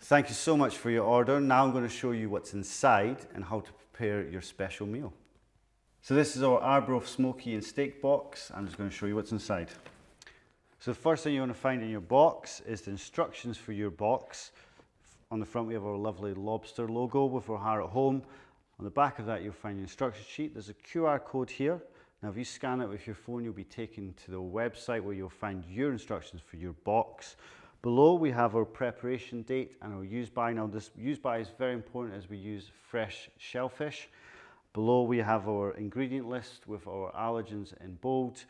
Thank you so much for your order. Now I'm going to show you what's inside and how to prepare your special meal. So this is our Arbroath Smokie and Steak box. I'm just going to show you what's inside. So the first thing you want to find in your box is the instructions for your box. On the front we have our lovely lobster logo with our Heart at Home. On the back of that you'll find your instruction sheet. There's a QR code here. Now if you scan it with your phone you'll be taken to the website where you'll find your instructions for your box. Below we have our preparation date and our use by. Now this use by is very important as we use fresh shellfish. Below we have our ingredient list with our allergens in bold.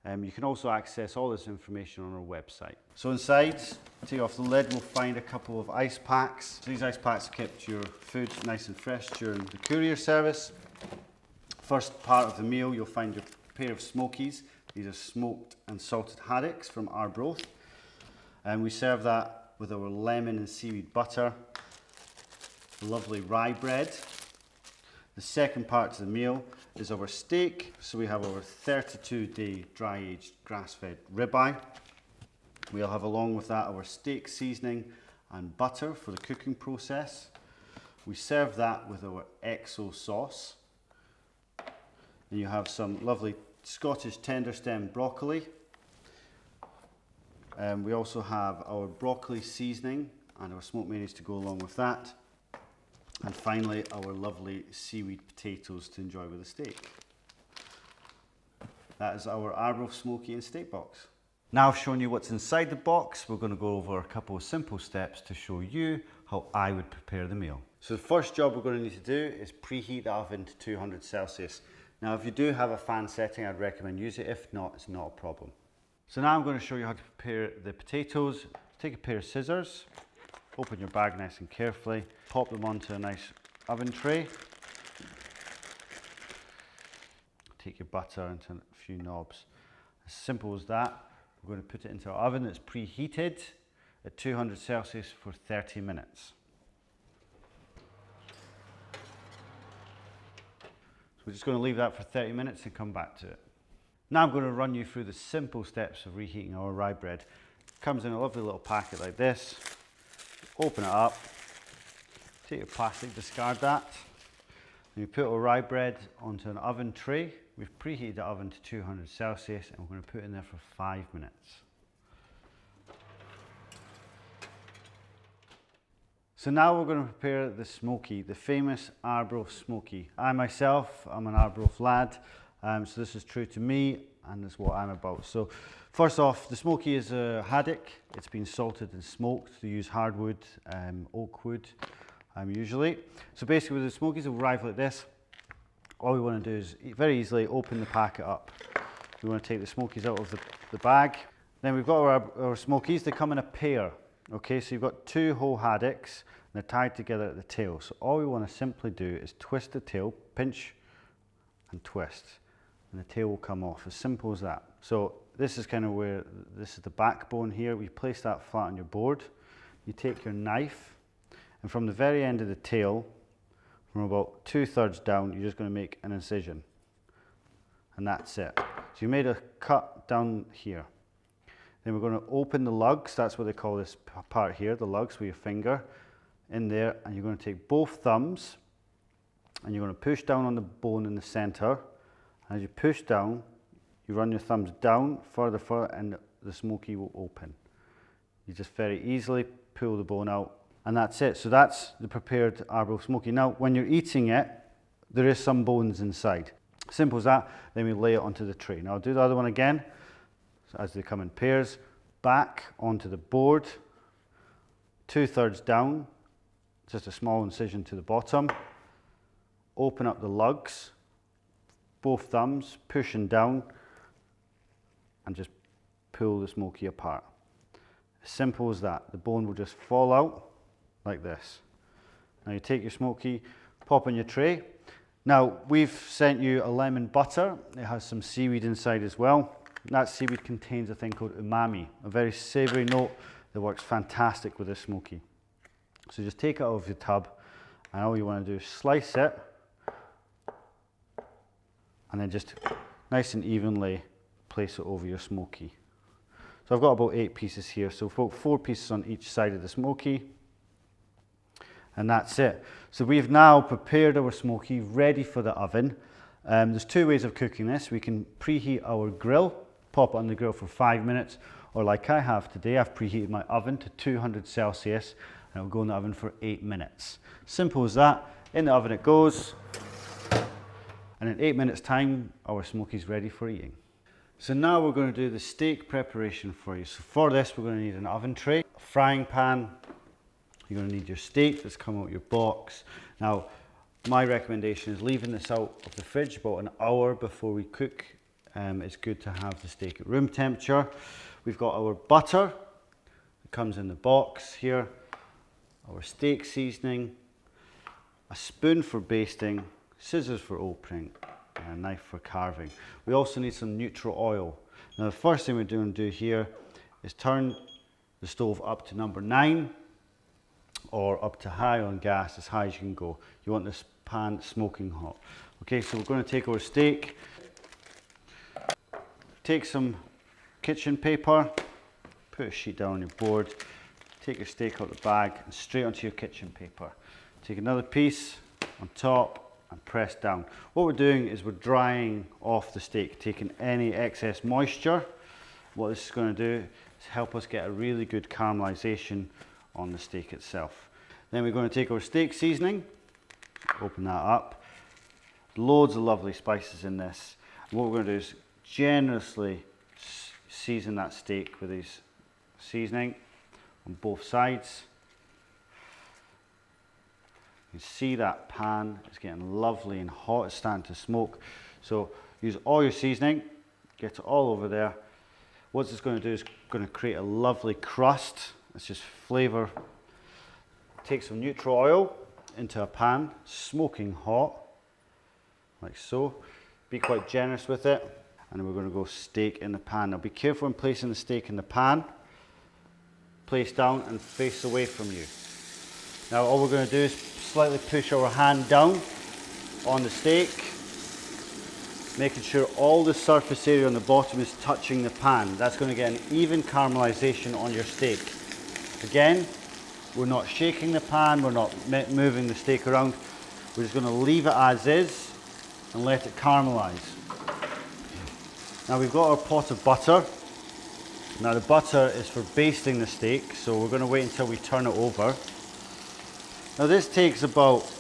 You can also access all this information on our website. So inside, take off the lid, we'll find a couple of ice packs. So these ice packs kept your food nice and fresh during the courier service. First part of the meal you'll find your pair of Smokies. These are smoked and salted haddocks from Arbroath. And we serve that with our lemon and seaweed butter, lovely rye bread. The second part to the meal is our steak. So we have our 32-day dry-aged grass-fed ribeye. We'll have along with that our steak seasoning and butter for the cooking process. We serve that with our XO sauce. And you have some lovely Scottish tender stem broccoli. We also have our broccoli seasoning and our smoked mayonnaise to go along with that. And finally, our lovely seaweed potatoes to enjoy with the steak. That is our Arbroath Smokie and Steak box. Now I've shown you what's inside the box, we're going to go over a couple of simple steps to show you how I would prepare the meal. So the first job we're going to need to do is preheat the oven to 200 Celsius. Now if you do have a fan setting, I'd recommend use it. If not, it's not a problem. So now I'm going to show you how to prepare the potatoes. Take a pair of scissors, open your bag nice and carefully, pop them onto a nice oven tray. Take your butter into a few knobs. As simple as that. We're going to put it into our oven that's preheated at 200 Celsius for 30 minutes. So we're just going to leave that for 30 minutes and come back to it. Now I'm going to run you through the simple steps of reheating our rye bread. It comes in a lovely little packet like this. Open it up, take your plastic, discard that. And you put our rye bread onto an oven tray. We've preheated the oven to 200 Celsius and we're going to put it in there for 5 minutes. So now we're going to prepare the Smokie, the famous Arbroath Smokie. I myself, I'm an Arbroath lad. So this is true to me and it's what I'm about. So first off, the Smokie is a haddock. It's been salted and smoked. They use hardwood, oak wood usually. So basically with the Smokies will arrive like this. All we want to do is very easily open the packet up. We want to take the Smokies out of the bag. Then we've got our Smokies. They come in a pair. Okay, so you've got two whole haddocks and they're tied together at the tail. So all we want to simply do is twist the tail, pinch and twist. And the tail will come off, as simple as that. So this is kind of where, this is the backbone here. We place that flat on your board. You take your knife, and from the very end of the tail, from about 2/3 down, you're just going to make an incision. And that's it. So you made a cut down here. Then we're going to open the lugs, that's what they call this part here, the lugs with your finger in there, and you're going to take both thumbs, and you're going to push down on the bone in the center. As you push down, you run your thumbs down further, and the Smokie will open. You just very easily pull the bone out, and that's it. So that's the prepared Arbroath Smokie. Now, when you're eating it, there is some bones inside. Simple as that. Then we lay it onto the tray. Now I'll do the other one again. So as they come in pairs, back onto the board, 2/3 down, just a small incision to the bottom. Open up the lugs. Both thumbs, pushing down, and just pull the Smokie apart. As simple as that. The bone will just fall out like this. Now you take your Smokie, pop in your tray. Now we've sent you a lemon butter. It has some seaweed inside as well. That seaweed contains a thing called umami, a very savoury note that works fantastic with this Smokie. So just take it out of your tub, and all you want to do is slice it, and then just nice and evenly place it over your Smokie. So I've got about 8 pieces here, so 4 pieces on each side of the Smokie. and that's it. So we've now prepared our smoky ready for the oven. There's two ways of cooking this. We can preheat our grill, pop it on the grill for 5 minutes, or like I have today, I've preheated my oven to 200 Celsius and it'll go in the oven for 8 minutes. Simple as that. In the oven it goes, and in 8 minutes time our smoky's ready for eating. So now we're going to do the steak preparation for you. So for this we're going to need an oven tray, a frying pan, you're going to need your steak that's come out of your box. Now my recommendation is leaving this out of the fridge about an hour before we cook. It's good to have the steak at room temperature. We've got our butter that comes in the box here, our steak seasoning, a spoon for basting, scissors for opening, and a knife for carving. We also need some neutral oil. Now the first thing we're going to do here is turn the stove up to number 9 or up to high on gas, as high as you can go. You want this pan smoking hot. Okay, so we're going to take our steak, take some kitchen paper, put a sheet down on your board, take your steak out of the bag and straight onto your kitchen paper. Take another piece on top and press down. What we're doing is we're drying off the steak, taking any excess moisture. What this is going to do is help us get a really good caramelization on the steak itself. Then we're going to take our steak seasoning, open that up. Loads of lovely spices in this. And what we're going to do is generously season that steak with this seasoning on both sides. You can see that pan is getting lovely and hot, it's starting to smoke. So use all your seasoning, get it all over there. What it's going to do is going to create a lovely crust. It's just flavour. Take some neutral oil into a pan, smoking hot, like so. Be quite generous with it. And then we're going to go steak in the pan. Now be careful when placing the steak in the pan. Place down and face away from you. Now all we're going to do is slightly push our hand down on the steak, making sure all the surface area on the bottom is touching the pan. That's going to get an even caramelization on your steak. Again, we're not shaking the pan, we're not moving the steak around. We're just going to leave it as is and let it caramelize. Now we've got our pot of butter. Now the butter is for basting the steak, so we're going to wait until we turn it over. Now this takes about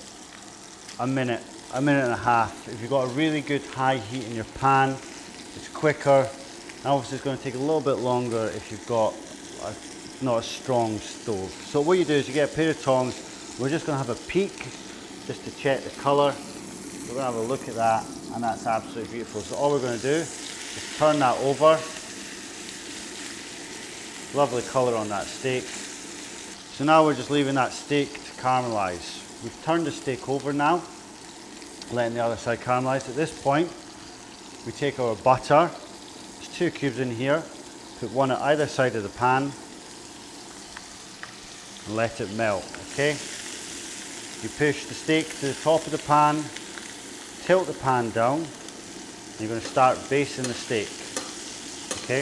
a minute and a half. If you've got a really good high heat in your pan, it's quicker. And obviously it's going to take a little bit longer if you've got not a strong stove. So what you do is you get a pair of tongs. We're just going to have a peek just to check the colour. We're going to have a look at that, and that's absolutely beautiful. So all we're going to do is turn that over. Lovely colour on that steak. So now we're just leaving that steak to caramelise. We've turned the steak over now, letting the other side caramelise. At this point, we take our butter. There's 2 cubes in here. Put one at either side of the pan and let it melt, okay? You push the steak to the top of the pan, tilt the pan down, and you're going to start basting the steak, okay?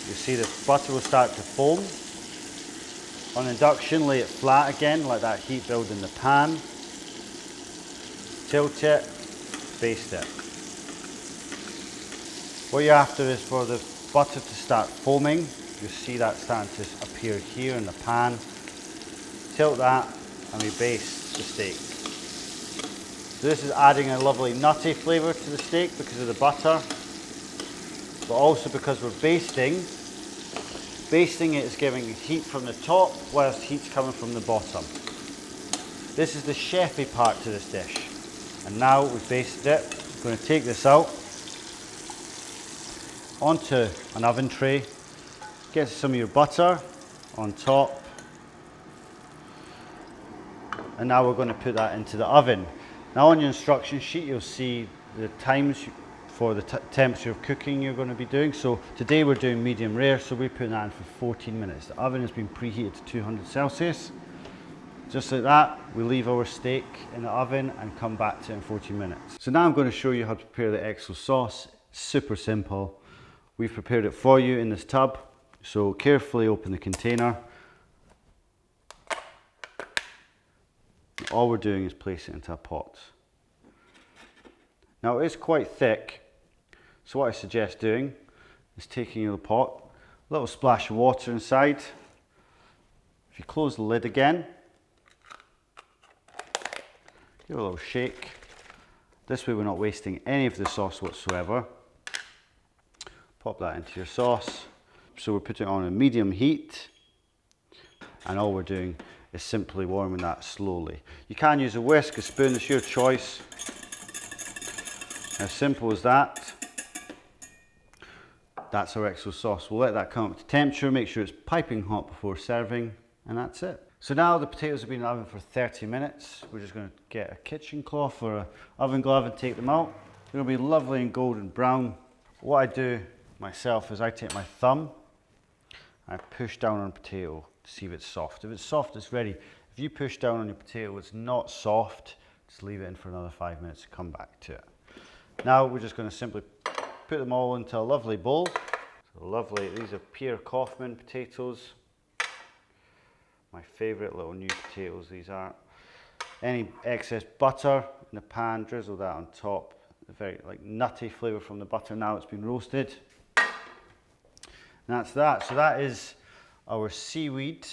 You see the butter will start to foam. On induction, lay it flat again, let that heat build in the pan. Tilt it, baste it. What you're after is for the butter to start foaming. You see that starting to appear here in the pan. Tilt that and we baste the steak. So this is adding a lovely nutty flavour to the steak because of the butter, but also because we're basting. Basting it is giving heat from the top whilst heat's coming from the bottom. This is the chefy part to this dish. And now we've basted it, I'm going to take this out onto an oven tray. Get some of your butter on top. And now we're going to put that into the oven. Now on your instruction sheet you'll see the times for the temperature of cooking you're going to be doing. So today we're doing medium rare, so we're putting that in for 14 minutes. The oven has been preheated to 200 Celsius. Just like that, we leave our steak in the oven and come back to it in 14 minutes. So now I'm going to show you how to prepare the XO sauce. Super simple. We've prepared it for you in this tub. So carefully open the container. all we're doing is place it into a pot. Now it is quite thick, so what I suggest doing is taking the pot, a little splash of water inside. If you close the lid again, give it a little shake. This way we're not wasting any of the sauce whatsoever. Pop that into your sauce. So we're putting it on a medium heat, and all we're doing is simply warming that slowly. You can use a whisk, a spoon, it's your choice. As simple as that. That's our XO sauce. We'll let that come up to temperature, make sure it's piping hot before serving, and that's it. So now the potatoes have been in the oven for 30 minutes. We're just going to get a kitchen cloth or an oven glove and take them out. They're going to be lovely and golden brown. What I do myself is I take my thumb and I push down on a potato to see if it's soft. If it's soft, it's ready. If you push down on your potato, it's not soft, just leave it in for another 5 minutes to come back to it. Now we're just going to simply put them all into a lovely bowl. So lovely, these are Pierre Kaufmann potatoes. My favourite little new potatoes these are. Any excess butter in the pan, drizzle that on top. A very nutty flavour from the butter now it's been roasted. And that's that. So that is our Seaweed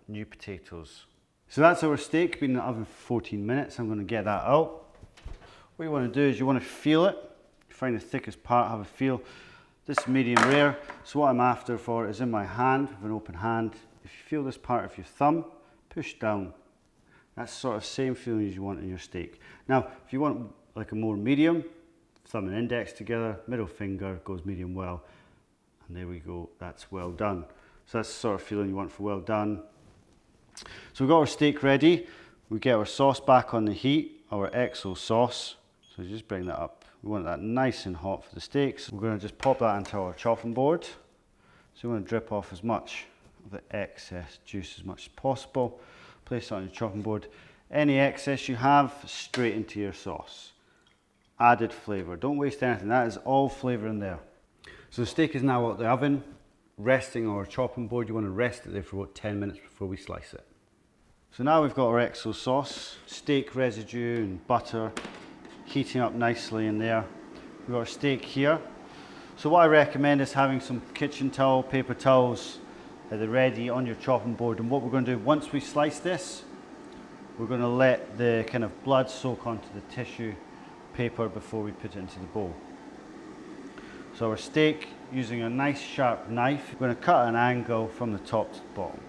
new potatoes. So that's our steak, been in the oven for 14 minutes. I'm going to get that out. What you want to do is you want to feel it. Find the thickest part, have a feel. This is medium rare, so what I'm after for is in my hand, with an open hand. If you feel this part of your thumb, push down. That's sort of same feeling as you want in your steak. Now, if you want like a more medium, thumb and index together, middle finger goes medium well. And there we go, that's well done. So that's the sort of feeling you want for well done. So we've got our steak ready. We get our sauce back on the heat, our XO sauce. So just bring that up. We want that nice and hot for the steaks. We're going to just pop that into our chopping board. So we want to drip off as much of the excess juice as much as possible. Place it on your chopping board. Any excess you have, straight into your sauce. Added flavour. Don't waste anything. That is all flavour in there. So the steak is now out of the oven, resting on our chopping board. You want to rest it there for about 10 minutes before we slice it. So now we've got our XO sauce, steak residue and butter heating up nicely in there. We've got our steak here. So what I recommend is having some kitchen towel, paper towels at the ready on your chopping board. And what we're going to do, once we slice this, we're going to let the kind of blood soak onto the tissue paper before we put it into the bowl. So our steak, using a nice sharp knife, we're going to cut an angle from the top to the bottom.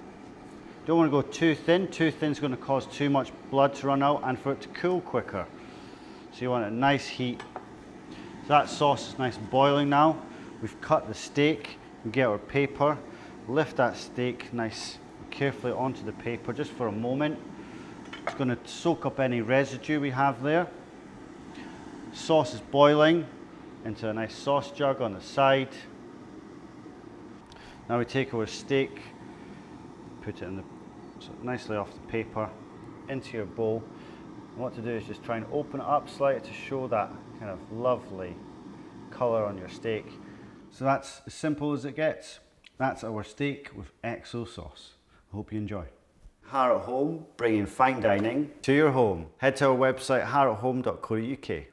Don't want to go too thin. Too thin is going to cause too much blood to run out and for it to cool quicker. So you want a nice heat. So that sauce is nice and boiling now. We've cut the steak. We get our paper, lift that steak nice and carefully onto the paper just for a moment. It's going to soak up any residue we have there. Sauce is boiling into a nice sauce jug on the side. Now we take our steak, put it in the nicely off the paper into your bowl. And what to do is just try and open it up slightly to show that kind of lovely colour on your steak. So that's as simple as it gets. That's our steak with XO sauce. I hope you enjoy. Harrod Home, bringing fine dining to your home. Head to our website harrodhome.co.uk.